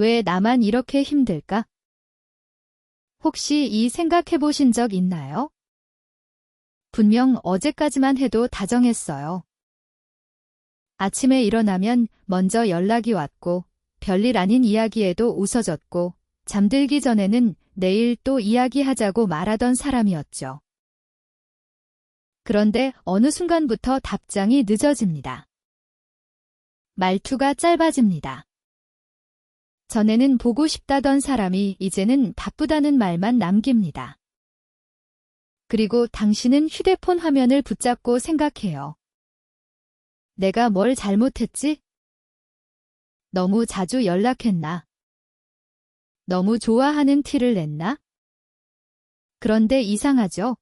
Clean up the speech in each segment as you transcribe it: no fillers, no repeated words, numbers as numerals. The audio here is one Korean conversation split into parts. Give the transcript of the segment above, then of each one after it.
왜 나만 이렇게 힘들까? 혹시 이 생각해 보신 적 있나요? 분명 어제까지만 해도 다정했어요. 아침에 일어나면 먼저 연락이 왔고, 별일 아닌 이야기에도 웃어줬고, 잠들기 전에는 내일 또 이야기하자고 말하던 사람이었죠. 그런데 어느 순간부터 답장이 늦어집니다. 말투가 짧아집니다. 전에는 보고 싶다던 사람이 이제는 바쁘다는 말만 남깁니다. 그리고 당신은 휴대폰 화면을 붙잡고 생각해요. 내가 뭘 잘못했지? 너무 자주 연락했나? 너무 좋아하는 티를 냈나? 그런데 이상하죠?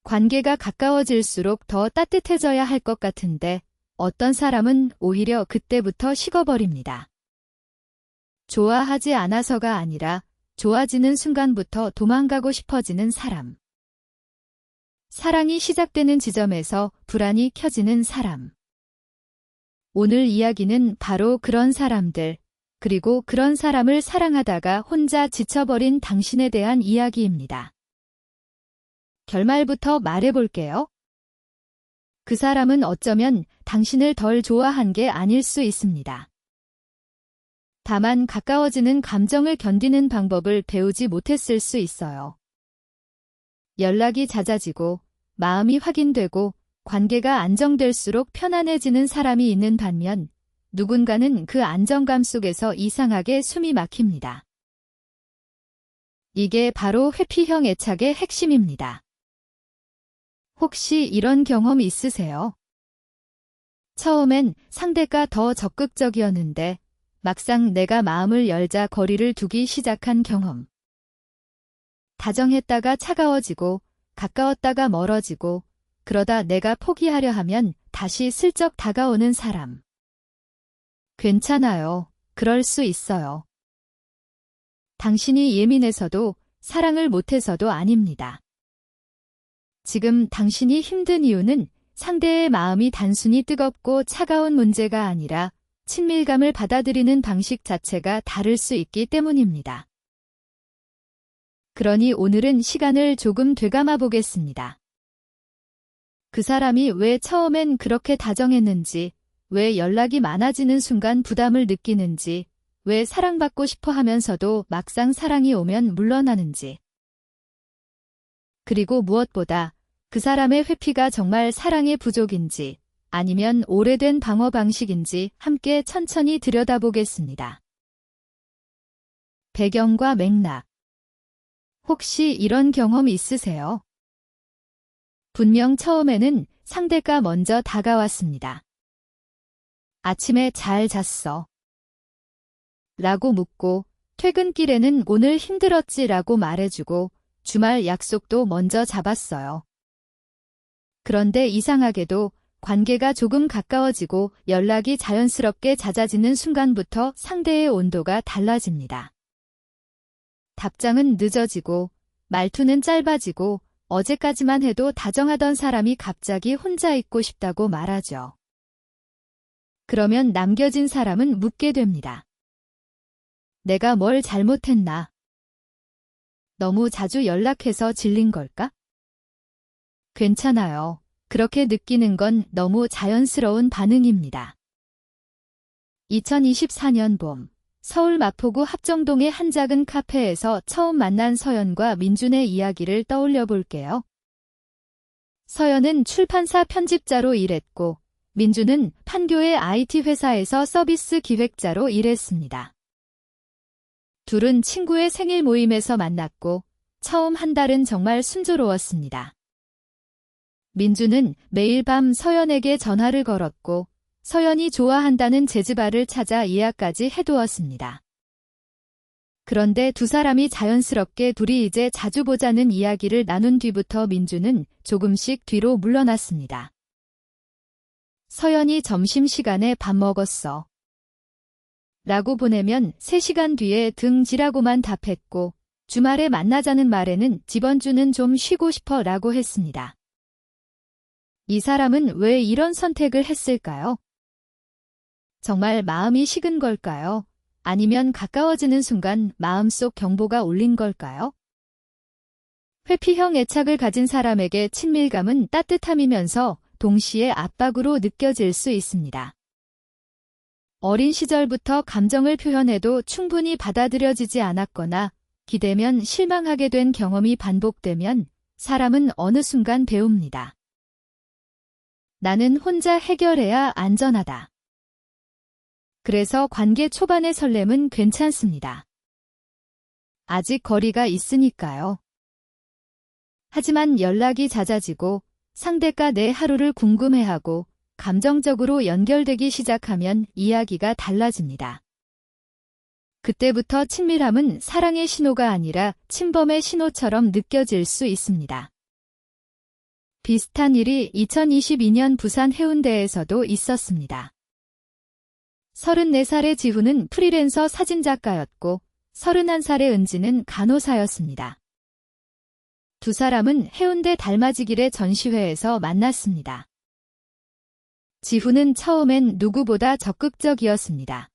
관계가 가까워질수록 더 따뜻해져야 할 것 같은데 어떤 사람은 오히려 그때부터 식어버립니다. 좋아하지 않아서가 아니라 좋아지는 순간부터 도망가고 싶어지는 사람. 사랑이 시작되는 지점에서 불안이 켜지는 사람. 오늘 이야기는 바로 그런 사람들, 그리고 그런 사람을 사랑하다가 혼자 지쳐버린 당신에 대한 이야기입니다. 결말부터 말해볼게요. 그 사람은 어쩌면 당신을 덜 좋아한 게 아닐 수 있습니다. 다만 가까워지는 감정을 견디는 방법을 배우지 못했을 수 있어요. 연락이 잦아지고 마음이 확인되고 관계가 안정될수록 편안해지는 사람이 있는 반면 누군가는 그 안정감 속에서 이상하게 숨이 막힙니다. 이게 바로 회피형 애착의 핵심입니다. 혹시 이런 경험 있으세요? 처음엔 상대가 더 적극적이었는데 막상 내가 마음을 열자 거리를 두기 시작한 경험. 다정했다가 차가워지고 가까웠다가 멀어지고 그러다 내가 포기하려 하면 다시 슬쩍 다가오는 사람. 괜찮아요. 그럴 수 있어요. 당신이 예민해서도 사랑을 못해서도 아닙니다. 지금 당신이 힘든 이유는 상대의 마음이 단순히 뜨겁고 차가운 문제가 아니라 친밀감을 받아들이는 방식 자체가 다를 수 있기 때문입니다. 그러니 오늘은 시간을 조금 되감아 보겠습니다. 그 사람이 왜 처음엔 그렇게 다정했는지, 왜 연락이 많아지는 순간 부담을 느끼는지, 왜 사랑받고 싶어 하면서도 막상 사랑이 오면 물러나는지. 그리고 무엇보다 그 사람의 회피가 정말 사랑의 부족인지 아니면 오래된 방어 방식인지 함께 천천히 들여다보겠습니다. 배경과 맥락. 혹시 이런 경험 있으세요? 분명 처음에는 상대가 먼저 다가왔습니다. 아침에 잘 잤어? 라고 묻고 퇴근길에는 오늘 힘들었지 라고 말해주고 주말 약속도 먼저 잡았어요. 그런데 이상하게도 관계가 조금 가까워지고 연락이 자연스럽게 잦아지는 순간부터 상대의 온도가 달라집니다. 답장은 늦어지고 말투는 짧아지고 어제까지만 해도 다정하던 사람이 갑자기 혼자 있고 싶다고 말하죠. 그러면 남겨진 사람은 묻게 됩니다. 내가 뭘 잘못했나? 너무 자주 연락해서 질린 걸까? 괜찮아요. 그렇게 느끼는 건 너무 자연스러운 반응입니다. 2024년 봄, 서울 마포구 합정동의 한 작은 카페에서 처음 만난 서연과 민준의 이야기를 떠올려 볼게요. 서연은 출판사 편집자로 일했고, 민준은 판교의 IT 회사에서 서비스 기획자로 일했습니다. 둘은 친구의 생일 모임에서 만났고, 처음 한 달은 정말 순조로웠습니다. 민준은 매일 밤 서연에게 전화를 걸었고 서연이 좋아한다는 재즈바를 찾아 예약까지 해두었습니다. 그런데 두 사람이 자연스럽게 둘이 이제 자주 보자는 이야기를 나눈 뒤부터 민준은 조금씩 뒤로 물러났습니다. 서연이 점심시간에 밥 먹었어. 라고 보내면 3시간 뒤에 등지라고만 답했고 주말에 만나자는 말에는 이번 주는 좀 쉬고 싶어 라고 했습니다. 이 사람은 왜 이런 선택을 했을까요? 정말 마음이 식은 걸까요? 아니면 가까워지는 순간 마음속 경보가 울린 걸까요? 회피형 애착을 가진 사람에게 친밀감은 따뜻함이면서 동시에 압박으로 느껴질 수 있습니다. 어린 시절부터 감정을 표현해도 충분히 받아들여지지 않았거나 기대면 실망하게 된 경험이 반복되면 사람은 어느 순간 배웁니다. 나는 혼자 해결해야 안전하다. 그래서 관계 초반의 설렘은 괜찮습니다. 아직 거리가 있으니까요. 하지만 연락이 잦아지고 상대가 내 하루를 궁금해하고 감정적으로 연결되기 시작하면 이야기가 달라집니다. 그때부터 친밀함은 사랑의 신호가 아니라 침범의 신호처럼 느껴질 수 있습니다. 비슷한 일이 2022년 부산 해운대에서도 있었습니다. 34살의 지훈은 프리랜서 사진작가였고 31살의 은지는 간호사였습니다. 두 사람은 해운대 달맞이길의 전시회에서 만났습니다. 지훈은 처음엔 누구보다 적극적이었습니다.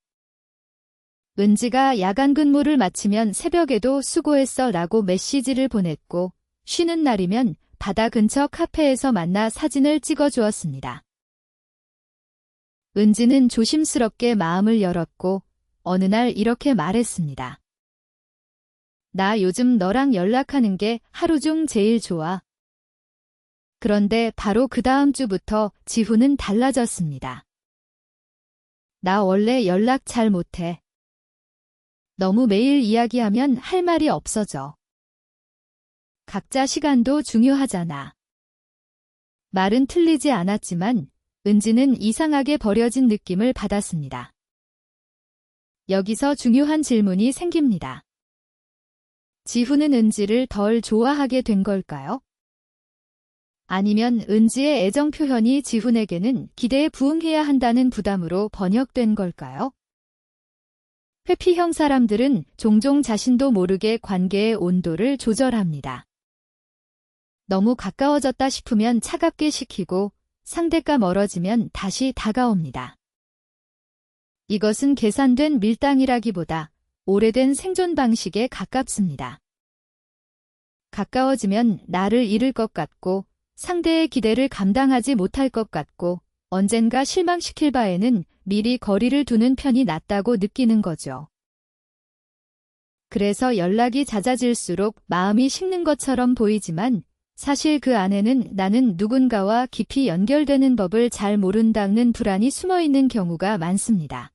은지가 야간 근무를 마치면 새벽에도 수고했어 라고 메시지를 보냈고 쉬는 날이면 바다 근처 카페에서 만나 사진을 찍어주었습니다. 은지는 조심스럽게 마음을 열었고 어느 날 이렇게 말했습니다. 나 요즘 너랑 연락하는 게 하루 중 제일 좋아. 그런데 바로 그 다음 주부터 지훈은 달라졌습니다. 나 원래 연락 잘 못해. 너무 매일 이야기하면 할 말이 없어져. 각자 시간도 중요하잖아. 말은 틀리지 않았지만 은지는 이상하게 버려진 느낌을 받았습니다. 여기서 중요한 질문이 생깁니다. 지훈은 은지를 덜 좋아하게 된 걸까요? 아니면 은지의 애정 표현이 지훈에게는 기대에 부응해야 한다는 부담으로 번역된 걸까요? 회피형 사람들은 종종 자신도 모르게 관계의 온도를 조절합니다. 너무 가까워졌다 싶으면 차갑게 식히고 상대가 멀어지면 다시 다가옵니다. 이것은 계산된 밀당이라기보다 오래된 생존 방식에 가깝습니다. 가까워지면 나를 잃을 것 같고 상대의 기대를 감당하지 못할 것 같고 언젠가 실망시킬 바에는 미리 거리를 두는 편이 낫다고 느끼는 거죠. 그래서 연락이 잦아질수록 마음이 식는 것처럼 보이지만 사실 그 안에는 나는 누군가와 깊이 연결되는 법을 잘 모른다는 불안이 숨어있는 경우가 많습니다.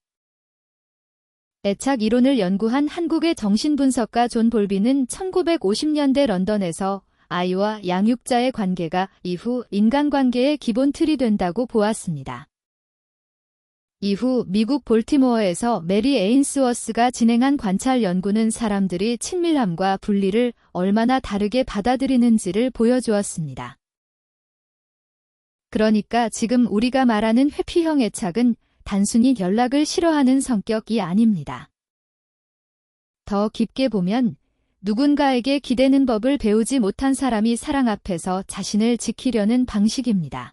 애착 이론을 연구한 한국의 정신분석가 존 볼비는 1950년대 런던에서 아이와 양육자의 관계가 이후 인간관계의 기본 틀이 된다고 보았습니다. 이후 미국 볼티모어에서 메리 에인스워스가 진행한 관찰 연구는 사람들이 친밀함과 분리를 얼마나 다르게 받아들이는지를 보여주었습니다. 그러니까 지금 우리가 말하는 회피형 애착은 단순히 연락을 싫어하는 성격이 아닙니다. 더 깊게 보면 누군가에게 기대는 법을 배우지 못한 사람이 사랑 앞에서 자신을 지키려는 방식입니다.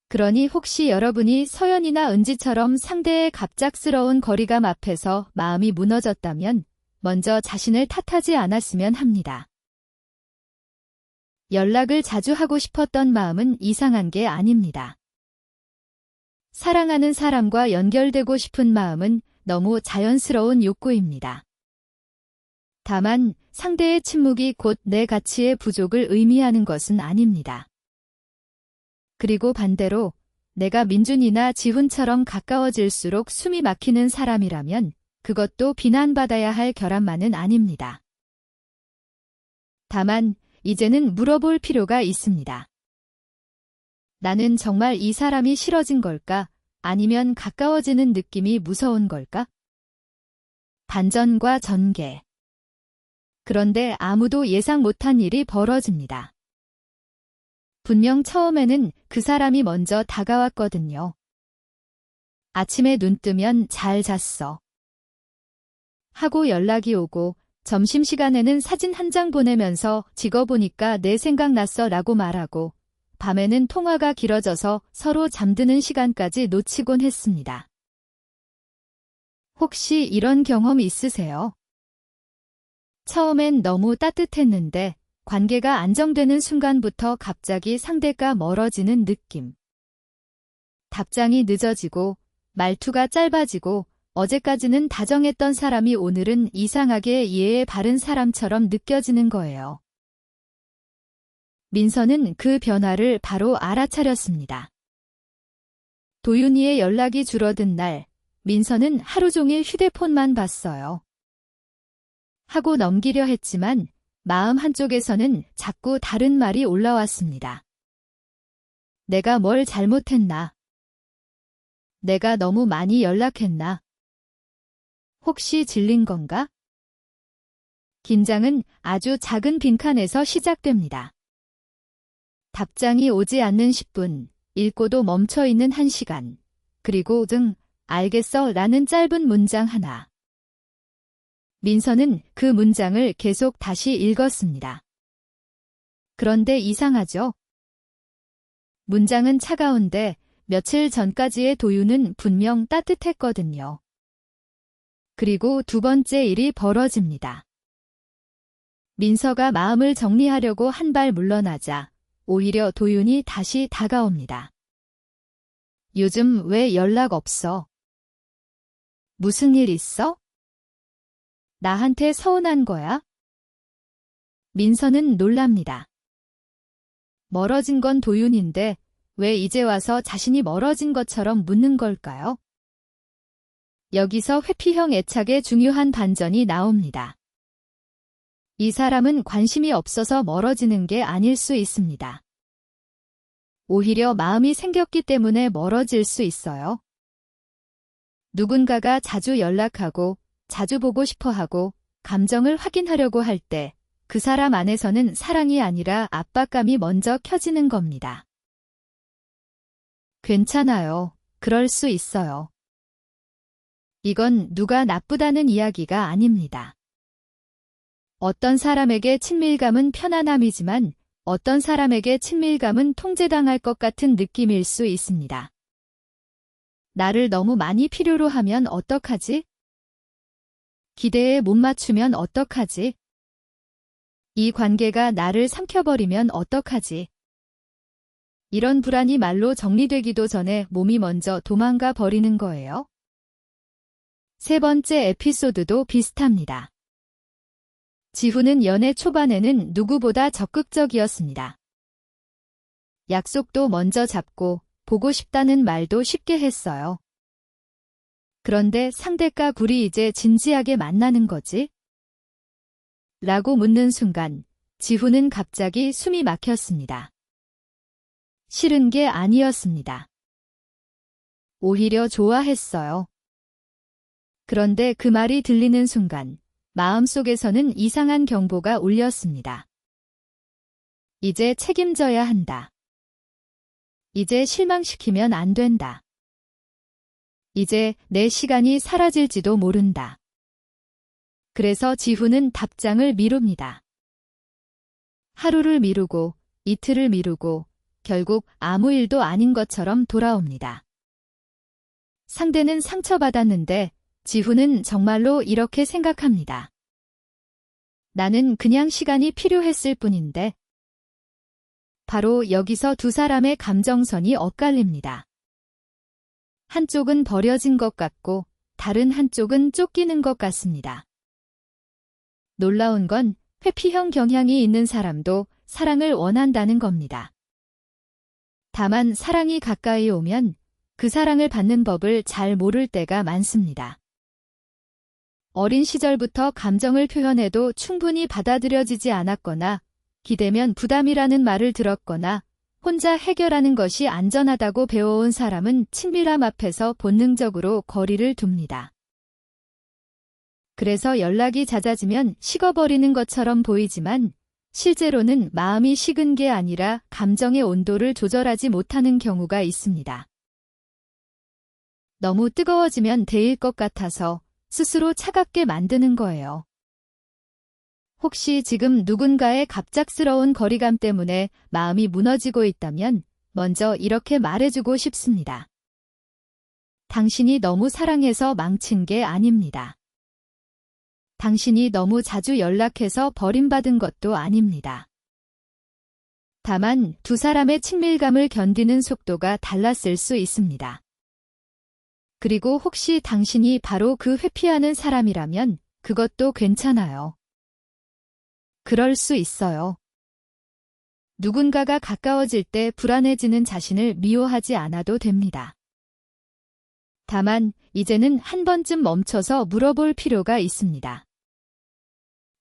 그러니 혹시 여러분이 서연이나 은지처럼 상대의 갑작스러운 거리감 앞에서 마음이 무너졌다면 먼저 자신을 탓하지 않았으면 합니다. 연락을 자주 하고 싶었던 마음은 이상한 게 아닙니다. 사랑하는 사람과 연결되고 싶은 마음은 너무 자연스러운 욕구입니다. 다만 상대의 침묵이 곧 내 가치의 부족을 의미하는 것은 아닙니다. 그리고 반대로 내가 민준이나 지훈처럼 가까워질수록 숨이 막히는 사람이라면 그것도 비난받아야 할 결함만은 아닙니다. 다만 이제는 물어볼 필요가 있습니다. 나는 정말 이 사람이 싫어진 걸까? 아니면 가까워지는 느낌이 무서운 걸까? 반전과 전개. 그런데 아무도 예상 못한 일이 벌어집니다. 분명 처음에는 그 사람이 먼저 다가왔거든요. 아침에 눈 뜨면 잘 잤어. 하고 연락이 오고 점심시간에는 사진 한 장 보내면서 찍어보니까 내 생각났어 라고 말하고 밤에는 통화가 길어져서 서로 잠드는 시간까지 놓치곤 했습니다. 혹시 이런 경험 있으세요? 처음엔 너무 따뜻했는데 관계가 안정되는 순간부터 갑자기 상대가 멀어지는 느낌. 답장이 늦어지고 말투가 짧아지고 어제까지는 다정했던 사람이 오늘은 이상하게 이해에 바른 사람처럼 느껴지는 거예요. 민서는 그 변화를 바로 알아차렸습니다. 도윤이의 연락이 줄어든 날, 민서는 하루 종일 휴대폰만 봤어요. 하고 넘기려 했지만 마음 한쪽에서는 자꾸 다른 말이 올라왔습니다. 내가 뭘 잘못했나? 내가 너무 많이 연락했나? 혹시 질린 건가? 긴장은 아주 작은 빈칸에서 시작됩니다. 답장이 오지 않는 10분, 읽고도 멈춰있는 1시간, 그리고 알겠어 라는 짧은 문장 하나. 민서는 그 문장을 계속 다시 읽었습니다. 그런데 이상하죠? 문장은 차가운데 며칠 전까지의 도윤은 분명 따뜻했거든요. 그리고 두 번째 일이 벌어집니다. 민서가 마음을 정리하려고 한 발 물러나자 오히려 도윤이 다시 다가옵니다. 요즘 왜 연락 없어? 무슨 일 있어? 나한테 서운한 거야? 민서는 놀랍니다. 멀어진 건 도윤인데 왜 이제 와서 자신이 멀어진 것처럼 묻는 걸까요? 여기서 회피형 애착의 중요한 반전이 나옵니다. 이 사람은 관심이 없어서 멀어지는 게 아닐 수 있습니다. 오히려 마음이 생겼기 때문에 멀어질 수 있어요. 누군가가 자주 연락하고 자주 보고 싶어 하고 감정을 확인하려고 할 때 그 사람 안에서는 사랑이 아니라 압박감이 먼저 켜지는 겁니다. 괜찮아요. 그럴 수 있어요. 이건 누가 나쁘다는 이야기가 아닙니다. 어떤 사람에게 친밀감은 편안함이지만 어떤 사람에게 친밀감은 통제당할 것 같은 느낌일 수 있습니다. 나를 너무 많이 필요로 하면 어떡하지? 기대에 못 맞추면 어떡하지? 이 관계가 나를 삼켜버리면 어떡하지? 이런 불안이 말로 정리되기도 전에 몸이 먼저 도망가 버리는 거예요. 세 번째 에피소드도 비슷합니다. 지훈은 연애 초반에는 누구보다 적극적이었습니다. 약속도 먼저 잡고 보고 싶다는 말도 쉽게 했어요. 그런데 상대가 우리 이제 진지하게 만나는 거지? 라고 묻는 순간 지훈은 갑자기 숨이 막혔습니다. 싫은 게 아니었습니다. 오히려 좋아했어요. 그런데 그 말이 들리는 순간 마음속에서는 이상한 경보가 울렸습니다. 이제 책임져야 한다. 이제 실망시키면 안 된다. 이제 내 시간이 사라질지도 모른다. 그래서 지훈은 답장을 미룹니다. 하루를 미루고 이틀을 미루고 결국 아무 일도 아닌 것처럼 돌아옵니다. 상대는 상처받았는데 지훈은 정말로 이렇게 생각합니다. 나는 그냥 시간이 필요했을 뿐인데. 바로 여기서 두 사람의 감정선이 엇갈립니다. 한쪽은 버려진 것 같고 다른 한쪽은 쫓기는 것 같습니다. 놀라운 건 회피형 경향이 있는 사람도 사랑을 원한다는 겁니다. 다만 사랑이 가까이 오면 그 사랑을 받는 법을 잘 모를 때가 많습니다. 어린 시절부터 감정을 표현해도 충분히 받아들여지지 않았거나 기대면 부담이라는 말을 들었거나 혼자 해결하는 것이 안전하다고 배워온 사람은 친밀함 앞에서 본능적으로 거리를 둡니다. 그래서 연락이 잦아지면 식어버리는 것처럼 보이지만 실제로는 마음이 식은 게 아니라 감정의 온도를 조절하지 못하는 경우가 있습니다. 너무 뜨거워지면 데일 것 같아서 스스로 차갑게 만드는 거예요. 혹시 지금 누군가의 갑작스러운 거리감 때문에 마음이 무너지고 있다면 먼저 이렇게 말해주고 싶습니다. 당신이 너무 사랑해서 망친 게 아닙니다. 당신이 너무 자주 연락해서 버림받은 것도 아닙니다. 다만 두 사람의 친밀감을 견디는 속도가 달랐을 수 있습니다. 그리고 혹시 당신이 바로 그 회피하는 사람이라면 그것도 괜찮아요. 그럴 수 있어요. 누군가가 가까워질 때 불안해지는 자신을 미워하지 않아도 됩니다. 다만 이제는 한 번쯤 멈춰서 물어볼 필요가 있습니다.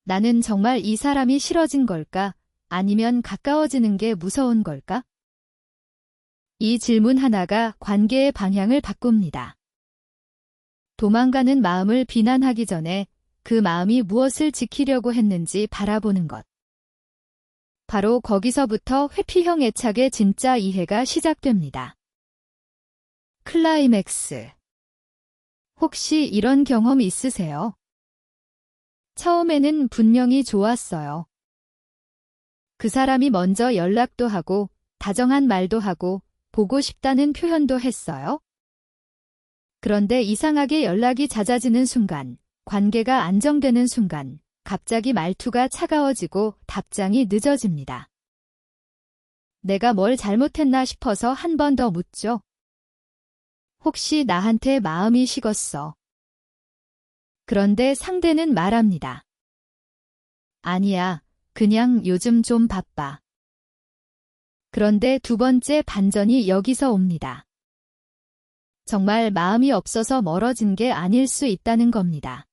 나는 정말 이 사람이 싫어진 걸까? 아니면 가까워지는 게 무서운 걸까? 이 질문 하나가 관계의 방향을 바꿉니다. 도망가는 마음을 비난하기 전에 그 마음이 무엇을 지키려고 했는지 바라보는 것. 바로 거기서부터 회피형 애착의 진짜 이해가 시작됩니다. 클라이맥스. 혹시 이런 경험 있으세요? 처음에는 분명히 좋았어요. 그 사람이 먼저 연락도 하고, 다정한 말도 하고, 보고 싶다는 표현도 했어요. 그런데 이상하게 연락이 잦아지는 순간, 관계가 안정되는 순간, 갑자기 말투가 차가워지고 답장이 늦어집니다. 내가 뭘 잘못했나 싶어서 한 번 더 묻죠. 혹시 나한테 마음이 식었어? 그런데 상대는 말합니다. 아니야, 그냥 요즘 좀 바빠. 그런데 두 번째 반전이 여기서 옵니다. 정말 마음이 없어서 멀어진 게 아닐 수 있다는 겁니다.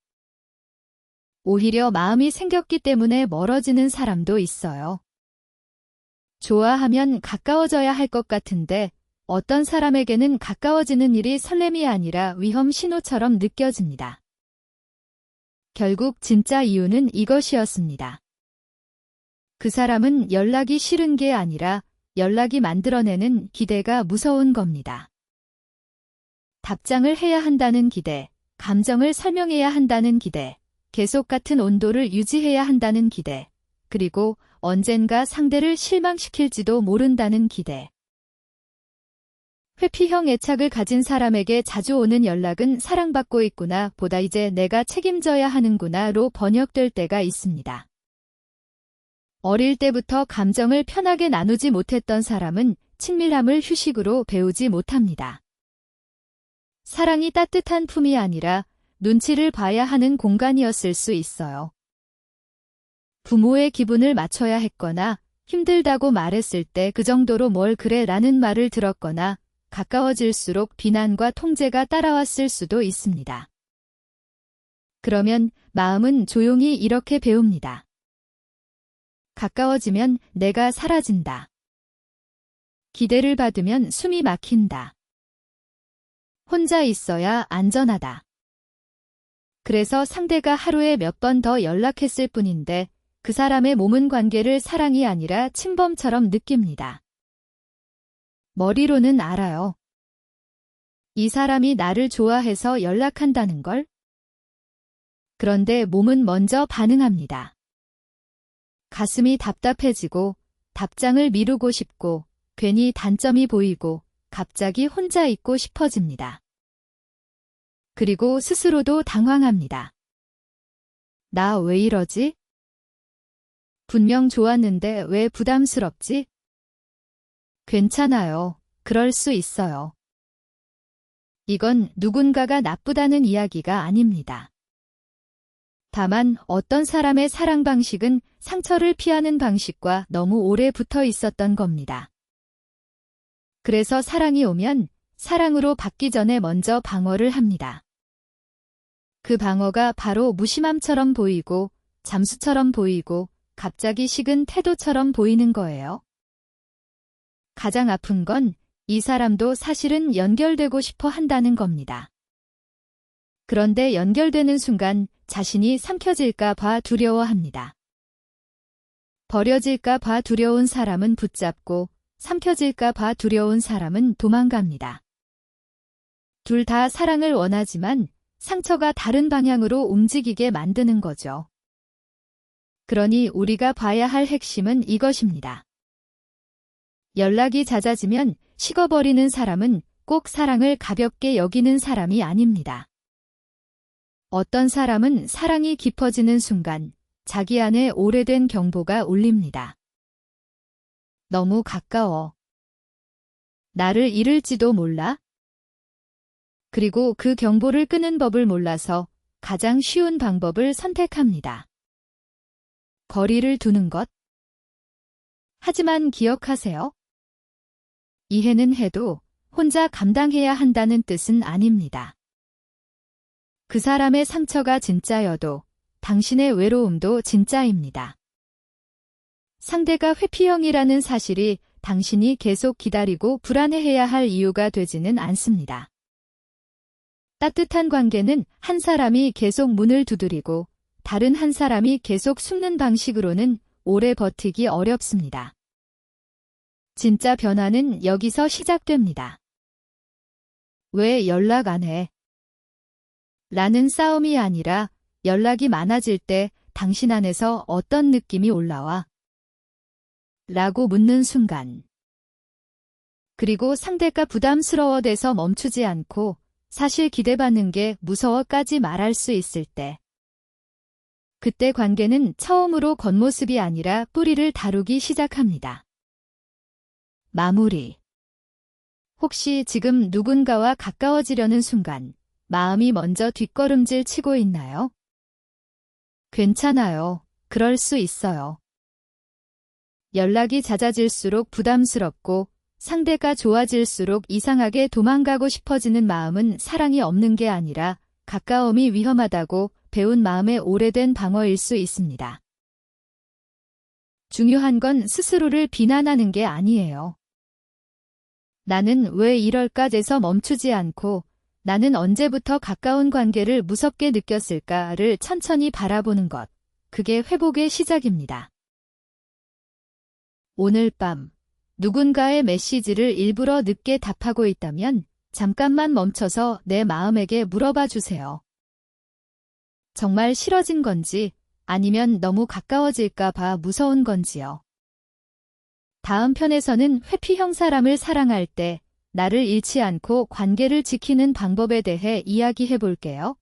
오히려 마음이 생겼기 때문에 멀어지는 사람도 있어요. 좋아하면 가까워져야 할 것 같은데 어떤 사람에게는 가까워지는 일이 설렘이 아니라 위험 신호처럼 느껴집니다. 결국 진짜 이유는 이것이었습니다. 그 사람은 연락이 싫은 게 아니라 연락이 만들어내는 기대가 무서운 겁니다. 답장을 해야 한다는 기대, 감정을 설명해야 한다는 기대, 계속 같은 온도를 유지해야 한다는 기대, 그리고 언젠가 상대를 실망시킬지도 모른다는 기대. 회피형 애착을 가진 사람에게 자주 오는 연락은 사랑받고 있구나 보다 이제 내가 책임져야 하는구나로 번역될 때가 있습니다. 어릴 때부터 감정을 편하게 나누지 못했던 사람은 친밀함을 휴식으로 배우지 못합니다. 사랑이 따뜻한 품이 아니라 눈치를 봐야 하는 공간이었을 수 있어요. 부모의 기분을 맞춰야 했거나 힘들다고 말했을 때 그 정도로 뭘 그래 라는 말을 들었거나 가까워질수록 비난과 통제가 따라왔을 수도 있습니다. 그러면 마음은 조용히 이렇게 배웁니다. 가까워지면 내가 사라진다. 기대를 받으면 숨이 막힌다. 혼자 있어야 안전하다. 그래서 상대가 하루에 몇 번 더 연락했을 뿐인데 그 사람의 몸은 관계를 사랑이 아니라 침범처럼 느낍니다. 머리로는 알아요. 이 사람이 나를 좋아해서 연락한다는 걸? 그런데 몸은 먼저 반응합니다. 가슴이 답답해지고 답장을 미루고 싶고 괜히 단점이 보이고 갑자기 혼자 있고 싶어집니다. 그리고 스스로도 당황합니다. 나 왜 이러지? 분명 좋았는데 왜 부담스럽지? 괜찮아요. 그럴 수 있어요. 이건 누군가가 나쁘다는 이야기가 아닙니다. 다만 어떤 사람의 사랑 방식은 상처를 피하는 방식과 너무 오래 붙어 있었던 겁니다. 그래서 사랑이 오면 사랑으로 받기 전에 먼저 방어를 합니다. 그 방어가 바로 무심함처럼 보이고 잠수처럼 보이고 갑자기 식은 태도처럼 보이는 거예요. 가장 아픈 건 이 사람도 사실은 연결되고 싶어 한다는 겁니다. 그런데 연결되는 순간 자신이 삼켜질까 봐 두려워합니다. 버려질까 봐 두려운 사람은 붙잡고 삼켜질까 봐 두려운 사람은 도망갑니다. 둘 다 사랑을 원하지만 상처가 다른 방향으로 움직이게 만드는 거죠. 그러니 우리가 봐야 할 핵심은 이것입니다. 연락이 잦아지면 식어버리는 사람은 꼭 사랑을 가볍게 여기는 사람이 아닙니다. 어떤 사람은 사랑이 깊어지는 순간 자기 안에 오래된 경보가 울립니다. 너무 가까워. 나를 잃을지도 몰라? 그리고 그 경보를 끄는 법을 몰라서 가장 쉬운 방법을 선택합니다. 거리를 두는 것. 하지만 기억하세요. 이해는 해도 혼자 감당해야 한다는 뜻은 아닙니다. 그 사람의 상처가 진짜여도 당신의 외로움도 진짜입니다. 상대가 회피형이라는 사실이 당신이 계속 기다리고 불안해해야 할 이유가 되지는 않습니다. 따뜻한 관계는 한 사람이 계속 문을 두드리고 다른 한 사람이 계속 숨는 방식으로는 오래 버티기 어렵습니다. 진짜 변화는 여기서 시작됩니다. 왜 연락 안 해? 라는 싸움이 아니라 연락이 많아질 때 당신 안에서 어떤 느낌이 올라와? 라고 묻는 순간. 그리고 상대가 부담스러워돼서 멈추지 않고 사실 기대받는 게 무서워까지 말할 수 있을 때. 그때 관계는 처음으로 겉모습이 아니라 뿌리를 다루기 시작합니다. 마무리. 혹시 지금 누군가와 가까워지려는 순간 마음이 먼저 뒷걸음질 치고 있나요? 괜찮아요. 그럴 수 있어요. 연락이 잦아질수록 부담스럽고 상대가 좋아질수록 이상하게 도망가고 싶어지는 마음은 사랑이 없는 게 아니라 가까움이 위험하다고 배운 마음의 오래된 방어일 수 있습니다. 중요한 건 스스로를 비난하는 게 아니에요. 나는 왜 이럴까에서 멈추지 않고 나는 언제부터 가까운 관계를 무섭게 느꼈을까를 천천히 바라보는 것. 그게 회복의 시작입니다. 오늘 밤 누군가의 메시지를 일부러 늦게 답하고 있다면 잠깐만 멈춰서 내 마음에게 물어봐 주세요. 정말 싫어진 건지 아니면 너무 가까워질까 봐 무서운 건지요. 다음 편에서는 회피형 사람을 사랑할 때 나를 잃지 않고 관계를 지키는 방법에 대해 이야기해 볼게요.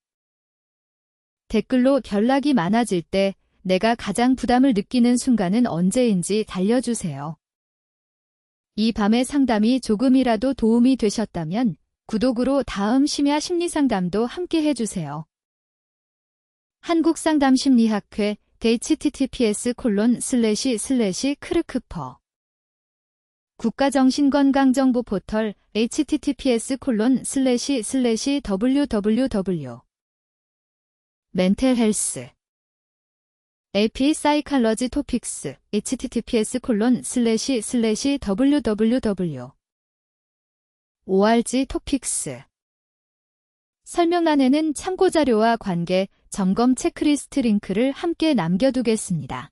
댓글로 연락이 많아질 때 내가 가장 부담을 느끼는 순간은 언제인지 달려주세요. 이 밤의 상담이 조금이라도 도움이 되셨다면 구독으로 다음 심야 심리상담도 함께 해주세요. 한국상담심리학회 https://크르크퍼 국가정신건강정보 포털 https://www 멘탈헬스 AP 사이칼러지 토픽스 https://www org 토픽스 설명란에는 참고자료와 관계 점검 체크리스트 링크를 함께 남겨두겠습니다.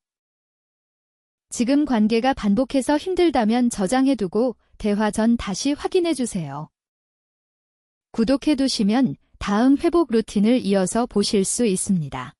지금 관계가 반복해서 힘들다면 저장해두고 대화 전 다시 확인해주세요. 구독해두시면 다음 회복 루틴을 이어서 보실 수 있습니다.